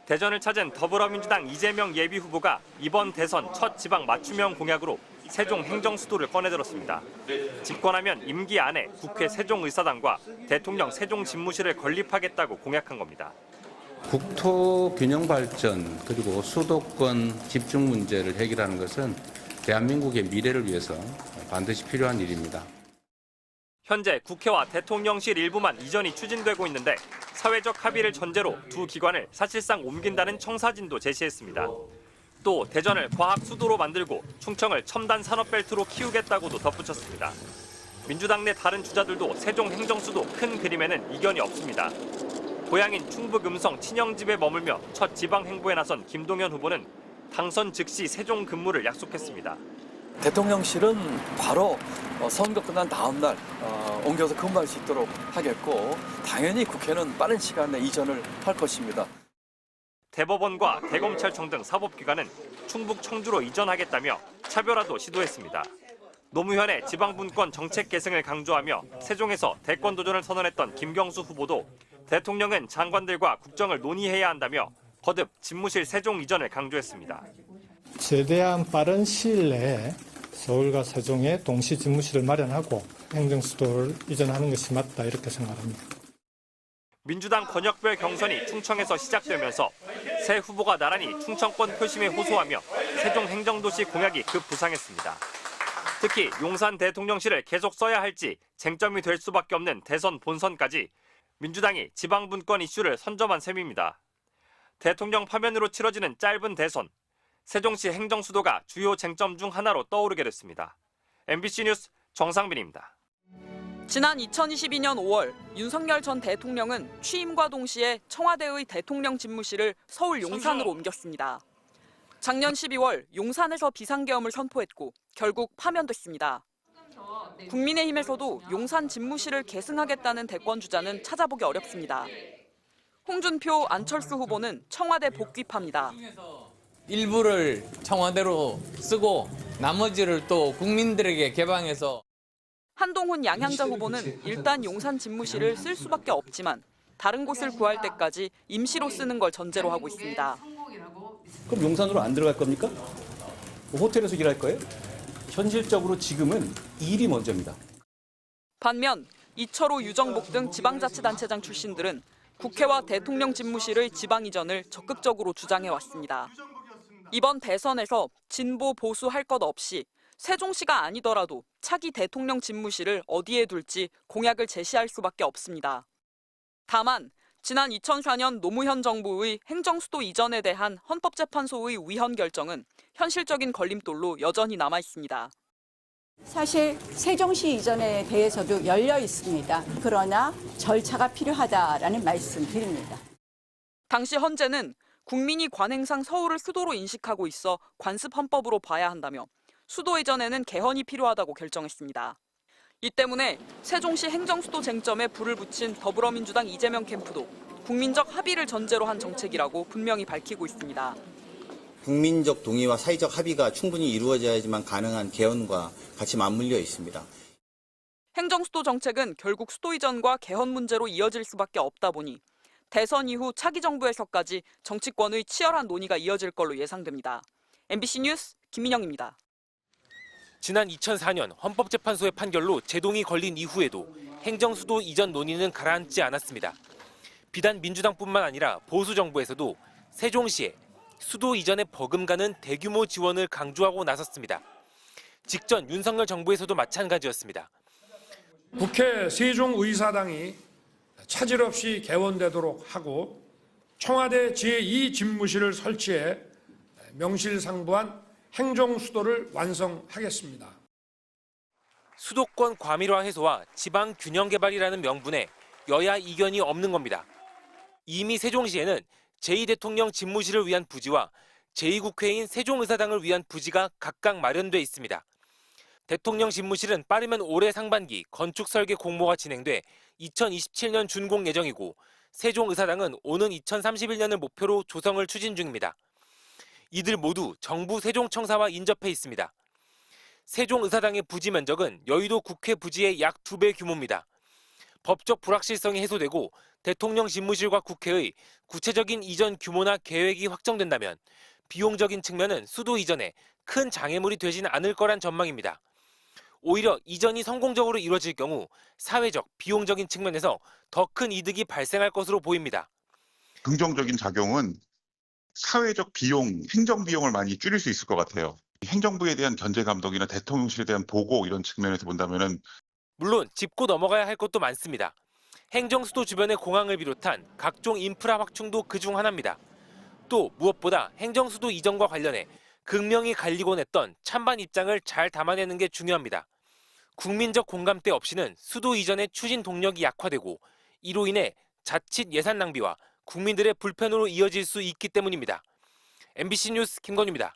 대전을 찾은 더불어민주당 이재명 예비후보가 이번 대선 첫 지방 맞춤형 공약으로 세종 행정수도를 꺼내들었습니다. 집권하면 임기 안에 국회 세종의사당과 대통령 세종집무실을 건립하겠다고 공약한 겁니다. 국토 균형 발전 그리고 수도권 집중 문제를 해결하는 것은 대한민국의 미래를 위해서 반드시 필요한 일입니다. 현재 국회와 대통령실 일부만 이전이 추진되고 있는데 사회적 합의를 전제로 두 기관을 사실상 옮긴다는 청사진도 제시했습니다. 또 대전을 과학 수도로 만들고 충청을 첨단 산업벨트로 키우겠다고도 덧붙였습니다. 민주당 내 다른 주자들도 세종 행정수도 큰 그림에는 이견이 없습니다. 고향인 충북 음성 친형집에 머물며 첫 지방 행보에 나선 김동연 후보는 당선 즉시 세종 근무를 약속했습니다. 대통령실은 바로 선거 끝난 다음 날 옮겨서 근무할 수 있도록 하겠고 당연히 국회는 빠른 시간 내 이전을 할 것입니다. 대법원과 대검찰청 등 사법기관은 충북 청주로 이전하겠다며 차별화도 시도했습니다. 노무현의 지방분권 정책 계승을 강조하며 세종에서 대권 도전을 선언했던 김경수 후보도 대통령은 장관들과 국정을 논의해야 한다며 거듭 집무실 세종 이전을 강조했습니다. 최대한 빠른 시일 내에 서울과 세종에 동시 집무실을 마련하고 행정수도를 이전하는 것이 맞다 이렇게 생각합니다. 민주당 권역별 경선이 충청에서 시작되면서 새 후보가 나란히 충청권 표심에 호소하며 세종 행정도시 공약이 급부상했습니다. 특히 용산 대통령실을 계속 써야 할지 쟁점이 될 수밖에 없는 대선 본선까지 민주당이 지방분권 이슈를 선점한 셈입니다. 대통령 파면으로 치러지는 짧은 대선, 세종시 행정수도가 주요 쟁점 중 하나로 떠오르게 됐습니다. MBC 뉴스 정상빈입니다. 지난 2022년 5월 윤석열 전 대통령은 취임과 동시에 청와대의 대통령 집무실을 서울 용산으로 옮겼습니다. 작년 12월 용산에서 비상계엄을 선포했고 결국 파면됐습니다. 국민의힘에서도 용산 집무실을 계승하겠다는 대권 주자는 찾아보기 어렵습니다. 홍준표, 안철수 후보는 청와대 복귀파입니다. 일부를 청와대로 쓰고 나머지를 또 국민들에게 개방해서. 한동훈 양향자 후보는 일단 용산 집무실을 쓸 수밖에 없지만 다른 곳을 구할 때까지 임시로 쓰는 걸 전제로 하고 있습니다. 그럼 용산으로 안 들어갈 겁니까? 호텔에서 일할 거예요? 현실적으로 지금은 일이 먼저입니다. 반면 이철호, 유정복 등 지방자치단체장 출신들은 국회와 대통령 집무실의 지방 이전을 적극적으로 주장해왔습니다. 이번 대선에서 진보, 보수 할 것 없이 세종시가 아니더라도 차기 대통령 집무실을 어디에 둘지 공약을 제시할 수밖에 없습니다. 다만 지난 2004년 노무현 정부의 행정수도 이전에 대한 헌법재판소의 위헌 결정은 현실적인 걸림돌로 여전히 남아 있습니다. 사실 세종시 이전에 대해서도 열려 있습니다. 그러나 절차가 필요하다라는 말씀 드립니다. 당시 헌재는 국민이 관행상 서울을 수도로 인식하고 있어 관습 헌법으로 봐야 한다며 수도 이전에는 개헌이 필요하다고 결정했습니다. 이 때문에 세종시 행정수도 쟁점에 불을 붙인 더불어민주당 이재명 캠프도 국민적 합의를 전제로 한 정책이라고 분명히 밝히고 있습니다. 국민적 동의와 사회적 합의가 충분히 이루어져야지만 가능한 개헌과 같이 맞물려 있습니다. 행정수도 정책은 결국 수도 이전과 개헌 문제로 이어질 수밖에 없다 보니 대선 이후 차기 정부에서까지 정치권의 치열한 논의가 이어질 걸로 예상됩니다. MBC 뉴스 김민영입니다. 지난 2004년 헌법재판소의 판결로 제동이 걸린 이후에도 행정수도 이전 논의는 가라앉지 않았습니다. 비단 민주당뿐만 아니라 보수 정부에서도 세종시에 수도 이전에 버금가는 대규모 지원을 강조하고 나섰습니다. 직전 윤석열 정부에서도 마찬가지였습니다. 국회 세종의사당이 차질 없이 개원되도록 하고 청와대 제2 집무실을 설치해 명실상부한 행정수도를 완성하겠습니다. 수도권 과밀화 해소와 지방 균형 개발이라는 명분에 여야 이견이 없는 겁니다. 이미 세종시에는 제2대통령 집무실을 위한 부지와 제2국회인 세종의사당을 위한 부지가 각각 마련돼 있습니다. 대통령 집무실은 빠르면 올해 상반기 건축 설계 공모가 진행돼 2027년 준공 예정이고 세종의사당은 오는 2031년을 목표로 조성을 추진 중입니다. 이들 모두 정부 세종청사와 인접해 있습니다. 세종의사당의 부지 면적은 여의도 국회 부지의 약 2배 규모입니다. 법적 불확실성이 해소되고 대통령 집무실과 국회의 구체적인 이전 규모나 계획이 확정된다면 비용적인 측면은 수도 이전에 큰 장애물이 되진 않을 거란 전망입니다. 오히려 이전이 성공적으로 이루어질 경우 사회적, 비용적인 측면에서 더 큰 이득이 발생할 것으로 보입니다. 긍정적인 작용은 사회적 비용, 행정 비용을 많이 줄일 수 있을 것 같아요. 행정부에 대한 견제 감독이나 대통령실에 대한 보고 이런 측면에서 본다면은 물론 짚고 넘어가야 할 것도 많습니다. 행정수도 주변의 공항을 비롯한 각종 인프라 확충도 그중 하나입니다. 또 무엇보다 행정수도 이전과 관련해 극명히 갈리곤 했던 찬반 입장을 잘 담아내는 게 중요합니다. 국민적 공감대 없이는 수도 이전의 추진 동력이 약화되고 이로 인해 자칫 예산 낭비와 국민들의 불편으로 이어질 수 있기 때문입니다. MBC 뉴스 김건우입니다.